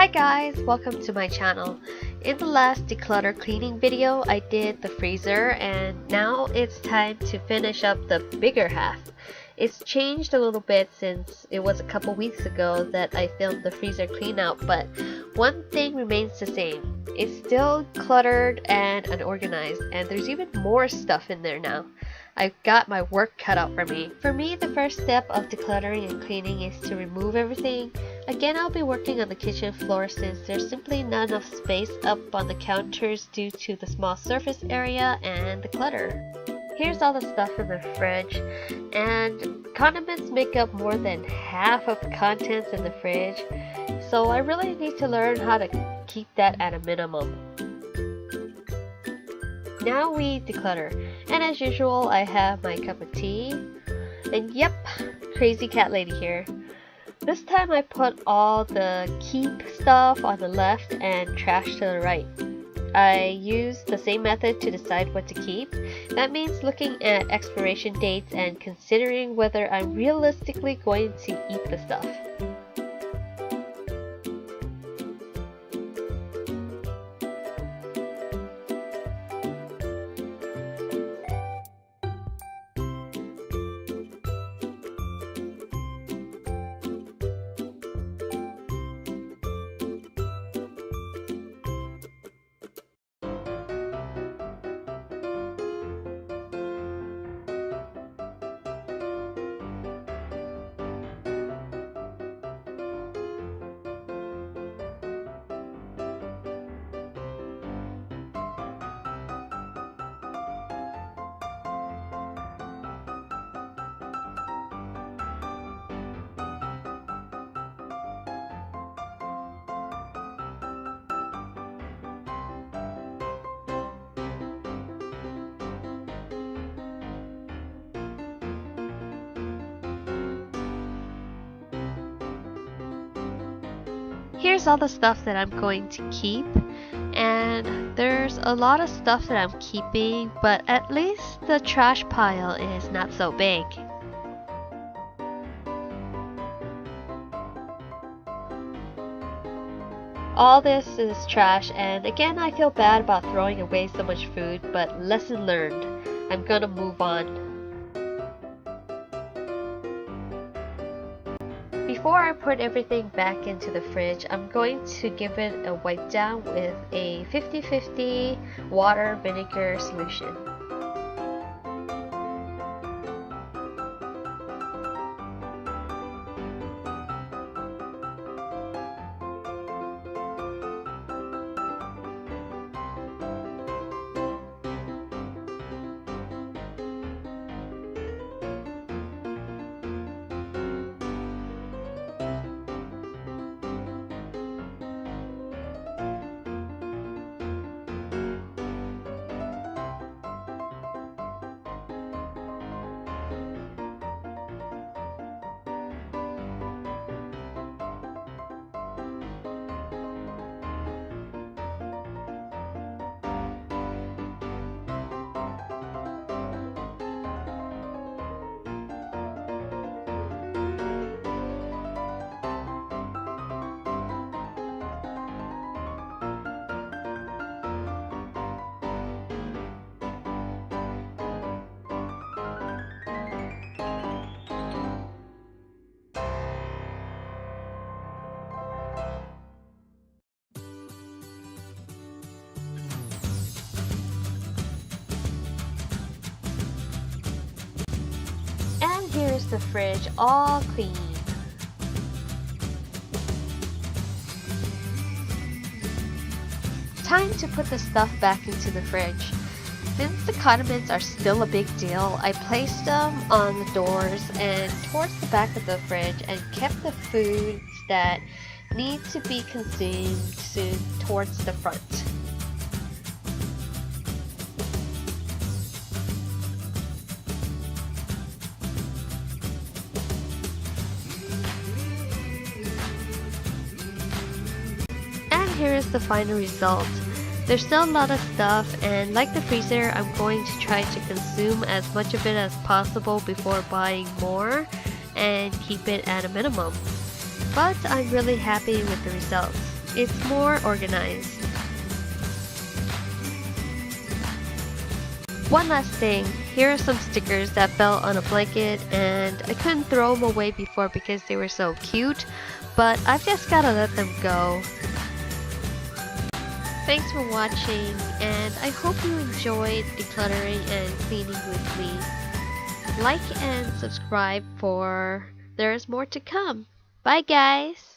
Hi guys, welcome to my channel. In the last declutter cleaning video, I did the freezer and now it's time to finish up the bigger half. It's changed a little bit since it was a couple weeks ago that I filmed the freezer clean out, but one thing remains the same. It's still cluttered and unorganized, and there's even more stuff in there now. I've got my work cut out for me. For me, the first step of decluttering and cleaning is to remove everything. Again, I'll be working on the kitchen floor since there's simply not enough space up on the counters due to the small surface area and the clutter. Here's all the stuff in the fridge, and condiments make up more than half of the contents in the fridge, so I really need to learn how to keep that at a minimum. Now we declutter, and as usual I have my cup of tea, and yep, crazy cat lady here. This time I put all the keep stuff on the left and trash to the right. I use the same method to decide what to keep. That means looking at expiration dates and considering whether I'm realistically going to eat the stuff. Here's all the stuff that I'm going to keep, and there's a lot of stuff that I'm keeping, but at least the trash pile is not so big. All this is trash, and again I feel bad about throwing away so much food, but lesson learned. I'm gonna move on. Before I put everything back into the fridge, I'm going to give it a wipe down with a 50-50 water vinegar solution. Here's the fridge all clean. Time to put the stuff back into the fridge. Since the condiments are still a big deal, I placed them on the doors and towards the back of the fridge and kept the foods that need to be consumed soon towards the front. Here is the final result. There's still a lot of stuff, and like the freezer, I'm going to try to consume as much of it as possible before buying more and keep it at a minimum. But I'm really happy with the results. It's more organized. One last thing, here are some stickers that fell on a blanket and I couldn't throw them away before because they were so cute, but I've just gotta let them go. Thanks for watching, and I hope you enjoyed decluttering and cleaning with me. Like and subscribe for there's more to come. Bye guys!